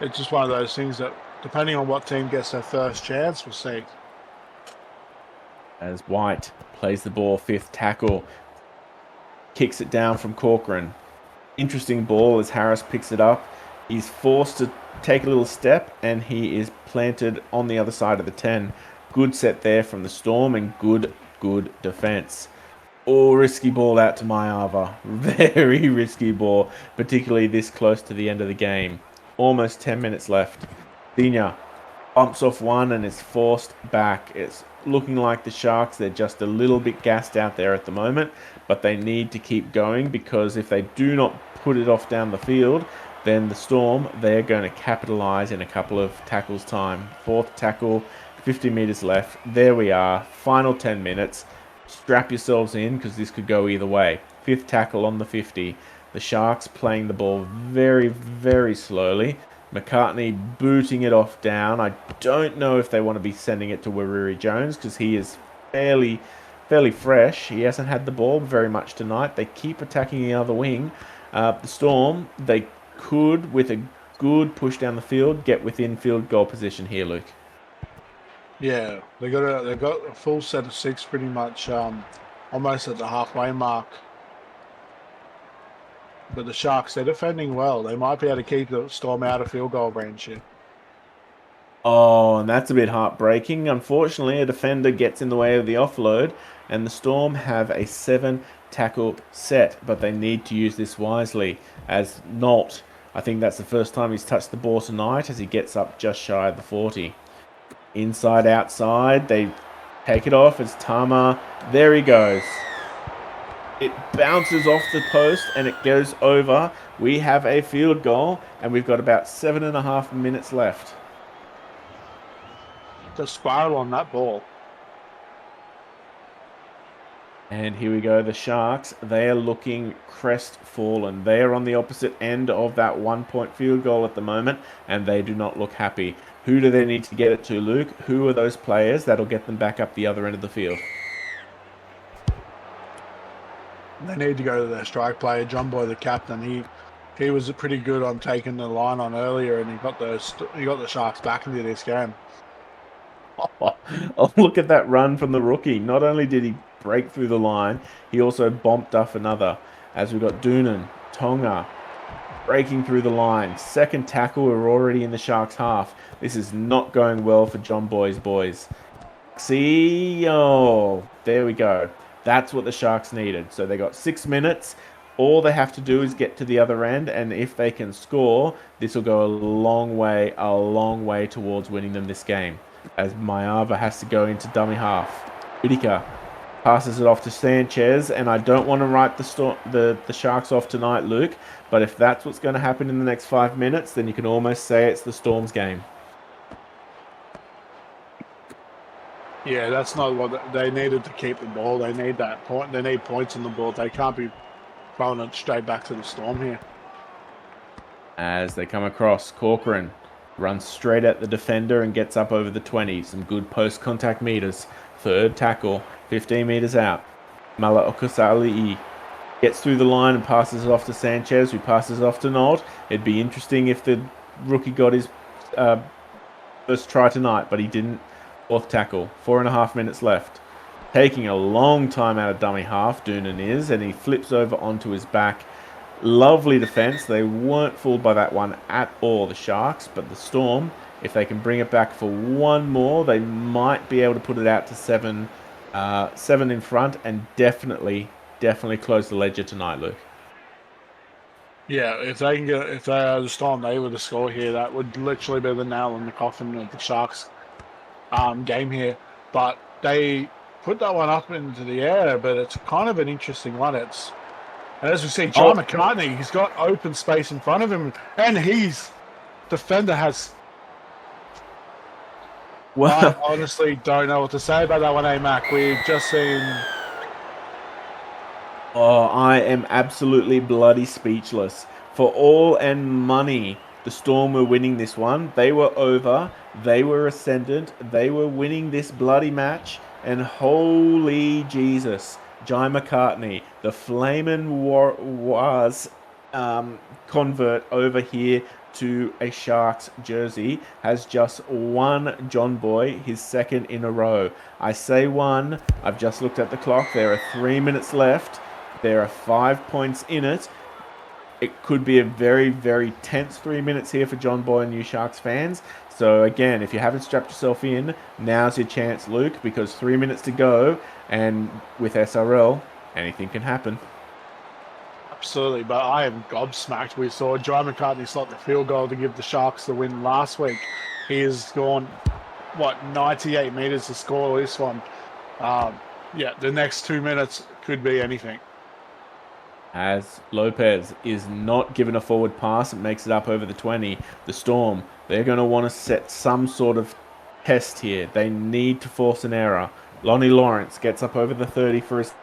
S2: it's just one of those things that, depending on what team gets their first chance, we'll see.
S1: As White plays the ball, fifth tackle, kicks it down from Corcoran. Interesting ball as Harris picks it up. He's forced to take a little step and he is planted on the other side of the 10. Good set there from the Storm and good defense. Oh, risky ball out to Mayava. Very risky ball, particularly this close to the end of the game. Almost 10 minutes left. Senior bumps off one and is forced back. It's looking like the Sharks, they're just a little bit gassed out there at the moment, but they need to keep going because if they do not put it off down the field, then the Storm, they're going to capitalize in a couple of tackles time. Fourth tackle, 50 meters left. There we are. Final 10 minutes. strap yourselves in because this could go either way. 5th tackle on the 50. The Sharks playing the ball very, very slowly. McCartney booting it off down. I don't know if they want to be sending it to Wariri Jones because he is fairly fresh. He hasn't had the ball very much tonight. They keep attacking the other wing. The Storm, they could, with a good push down the field, get within field goal position here, Luke.
S2: Yeah, they got a full set of 6 pretty much, almost at the halfway mark. But the Sharks, they're defending well. They might be able to keep the Storm out of field goal range here.
S1: Oh, and that's a bit heartbreaking. Unfortunately, a defender gets in the way of the offload, and the Storm have a 7 tackle set, but they need to use this wisely. As Nolt, I think that's the first time he's touched the ball tonight as he gets up just shy of the 40. Inside, outside, they take it off as Tama. There he goes. It bounces off the post and it goes over. We have a field goal and we've got about 7.5 minutes left.
S2: The spiral on that ball.
S1: And here we go, the Sharks, they are looking crestfallen. They are on the opposite end of that 1-point field goal at the moment, and they do not look happy. Who do they need to get it to, Luke? Who are those players that'll get them back up the other end of the field?
S2: They need to go to their strike player, John Boy, the captain. He was pretty good on taking the line on earlier, and he got the Sharks back into this game.
S1: Oh, look at that run from the rookie. Not only did he break through the line, he also bomped off another. As we've got Doonan, Tonga, breaking through the line. 2nd tackle, we're already in the Sharks' half. This is not going well for John Boy's boys. See, oh, there we go. That's what the Sharks needed. So they got 6 minutes. All they have to do is get to the other end, and if they can score, this will go a long way towards winning them this game. As Mayava has to go into dummy half. Utica passes it off to Sanchez, and I don't want to write the Sharks off tonight, Luke, but if that's what's going to happen in the next 5 minutes, then you can almost say it's the Storm's game.
S2: Yeah, that's not what they needed to keep the ball. They need that point. They need points on the ball. They can't be throwing it straight back to the Storm here.
S1: As they come across, Corcoran runs straight at the defender and gets up over the 20. Some good post-contact meters. 3rd tackle, 15 meters out. Mala Okasali'i gets through the line and passes it off to Sanchez, who passes it off to Nolt. It'd be interesting if the rookie got his first try tonight, but he didn't. 4th tackle, 4.5 minutes left. Taking a long time out of dummy half, Doonan is, and he flips over onto his back. Lovely defense. They weren't fooled by that one at all, the Sharks, but the Storm, if they can bring it back for one more, they might be able to put it out to 7 in front, and definitely close the ledger tonight, Luke.
S2: Yeah, if they are the Storm, they were to score here, that would literally be the nail in the coffin of the Sharks game here. But they put that one up into the air, but it's kind of an interesting one. And as we see, John McCartney, he's got open space in front of him, and defender has. Well, I honestly don't know what to say about that one, Mac. We've just seen.
S1: Oh, I am absolutely bloody speechless. For all and money, the Storm were winning this one. They were over. They were ascendant. They were winning this bloody match. And holy Jesus, Jai McCartney, the Flamin' Wars convert over here to a Sharks jersey, has just won John Boy, his 2nd in a row. I say one. I've just looked at the clock. There are 3 minutes left. There are 5 points in it. It could be a very, very tense 3 minutes here for John Boy and you Sharks fans. So again, if you haven't strapped yourself in, now's your chance, Luke, because 3 minutes to go, and with SRL, anything can happen.
S2: Absolutely, but I am gobsmacked. We saw Jai McCartney slot the field goal to give the Sharks the win last week. He has gone, 98 meters to score this one. Yeah, the next 2 minutes could be anything.
S1: As Lopez is not given a forward pass, it makes it up over the 20. The Storm, they're going to want to set some sort of test here. They need to force an error. Lonnie Lawrence gets up over the 30 for his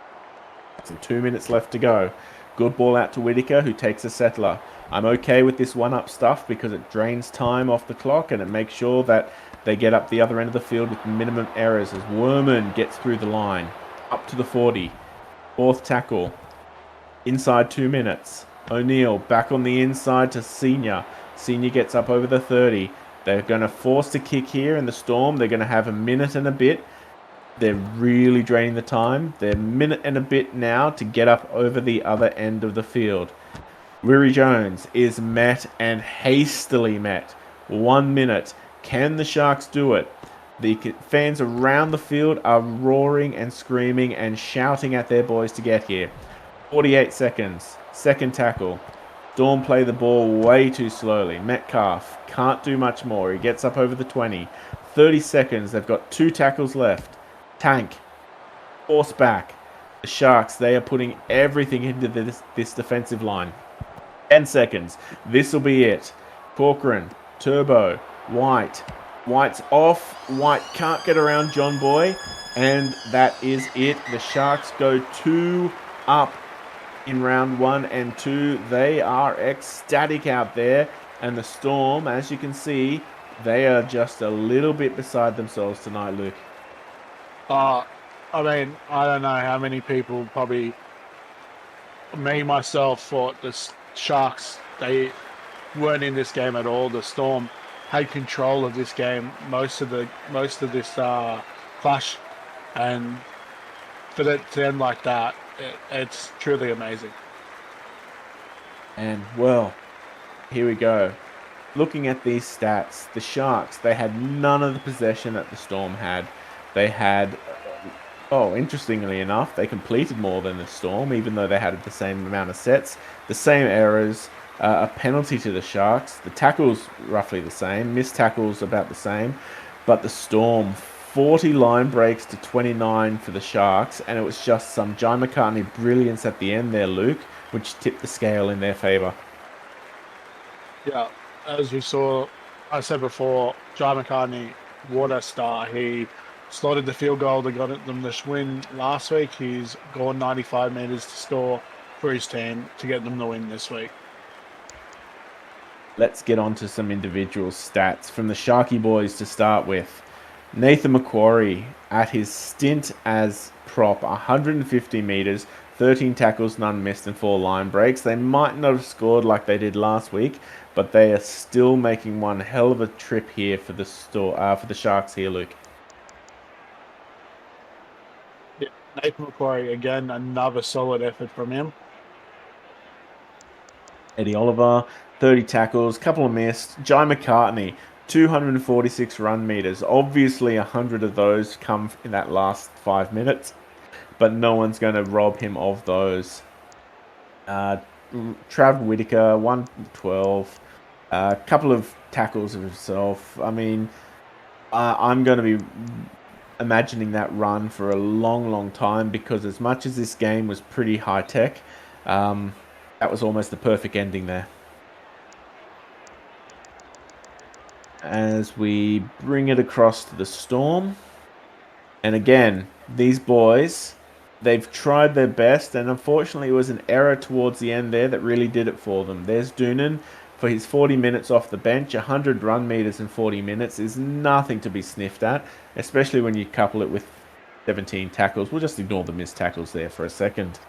S1: and 2 minutes left to go. Good ball out to Whitaker, who takes a settler. I'm okay with this one-up stuff because it drains time off the clock and it makes sure that they get up the other end of the field with minimum errors as Werman gets through the line. Up to the 40. Fourth tackle. Inside 2 minutes. O'Neill back on the inside to Senior. Senior gets up over the 30. They're going to force the kick here in the Storm. They're going to have a minute and a bit. They're really draining the time. They're a minute and a bit now to get up over the other end of the field. Riri Jones is met and hastily met. 1 minute. Can the Sharks do it? The fans around the field are roaring and screaming and shouting at their boys to get here. 48 seconds. Second tackle. Storm play the ball way too slowly. Metcalf can't do much more. He gets up over the 20. 30 seconds. They've got 2 tackles left. Tank. Force back. The Sharks, they are putting everything into this defensive line. 10 seconds. This will be it. Corcoran. Turbo. White. White's off. White can't get around John Boy. And that is it. The Sharks go 2 up in round 1 and 2. They are ecstatic out there. And the Storm, as you can see, they are just a little bit beside themselves tonight, Luke.
S2: I mean, I don't know how many people, probably me, myself, thought the Sharks, they weren't in this game at all. The Storm had control of this game most of this clash, and for it to end like that, it's truly amazing.
S1: And, well, here we go. Looking at these stats, the Sharks, they had none of the possession that the Storm had. They had, interestingly enough, they completed more than the Storm, even though they had the same amount of sets, the same errors, a penalty to the Sharks. The tackles roughly the same, missed tackles about the same, but the Storm, 40 line breaks to 29 for the Sharks, and it was just some Jai McCartney brilliance at the end there, Luke, which tipped the scale in their favour.
S2: Yeah, as we saw, I said before, Jai McCartney, what a star. He slotted the field goal that got them the win last week. He's gone 95 metres to score for his team to get them the win this week.
S1: Let's get on to some individual stats from the Sharky boys to start with. Nathan Macquarie, at his stint as prop, 150 metres, 13 tackles, none missed, and 4 line breaks. They might not have scored like they did last week, but they are still making one hell of a trip here for the Sharks here, Luke.
S2: Yeah, Nathan Macquarie, again, another solid effort from him.
S1: Eddie Oliver, 30 tackles, couple of missed. Jai McCartney, 246 run meters. Obviously, 100 of those come in that last 5 minutes, but no one's going to rob him of those. Trav Whitaker, 112. A couple of tackles of himself. I mean, I'm going to be imagining that run for a long, long time, because as much as this game was pretty high-tech, that was almost the perfect ending there. As we bring it across to the Storm. And again, these boys, they've tried their best, and unfortunately it was an error towards the end there that really did it for them. There's Doonan for his 40 minutes off the bench. 100 run meters in 40 minutes is nothing to be sniffed at, especially when you couple it with 17 tackles. We'll just ignore the missed tackles there for a second.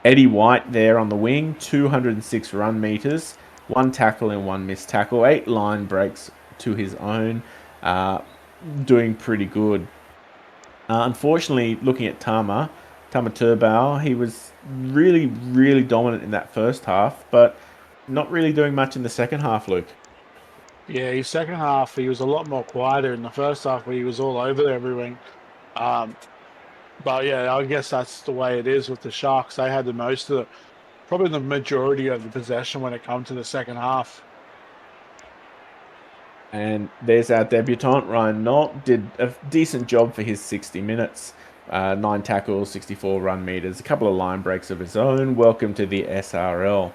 S1: Eddie White there on the wing, 206 run meters, 1 tackle and 1 missed tackle, 8 line breaks to his own, doing pretty good. Unfortunately, looking at Tama Turbau, he was really, really dominant in that first half, but not really doing much in the second half, Luke.
S2: Yeah, his second half, he was a lot more quieter. In the first half, where he was all over everything. But yeah, I guess that's the way it is with the Sharks. They had probably the majority of the possession when it comes to the second half.
S1: And there's our debutant, Ryan Knott, did a decent job for his 60 minutes. 9 tackles, 64 run meters, a couple of line breaks of his own. Welcome to the SRL.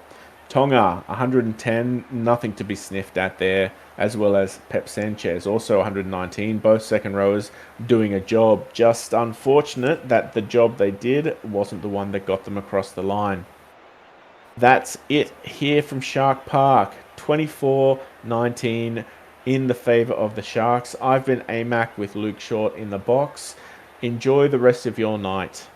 S1: Tonga, 110, nothing to be sniffed at there, as well as Pep Sanchez, also 119, both second rowers doing a job. Just unfortunate that the job they did wasn't the one that got them across the line. That's it here from Shark Park, 24-19 in the favour of the Sharks. I've been AMAC with Luke Short in the box. Enjoy the rest of your night.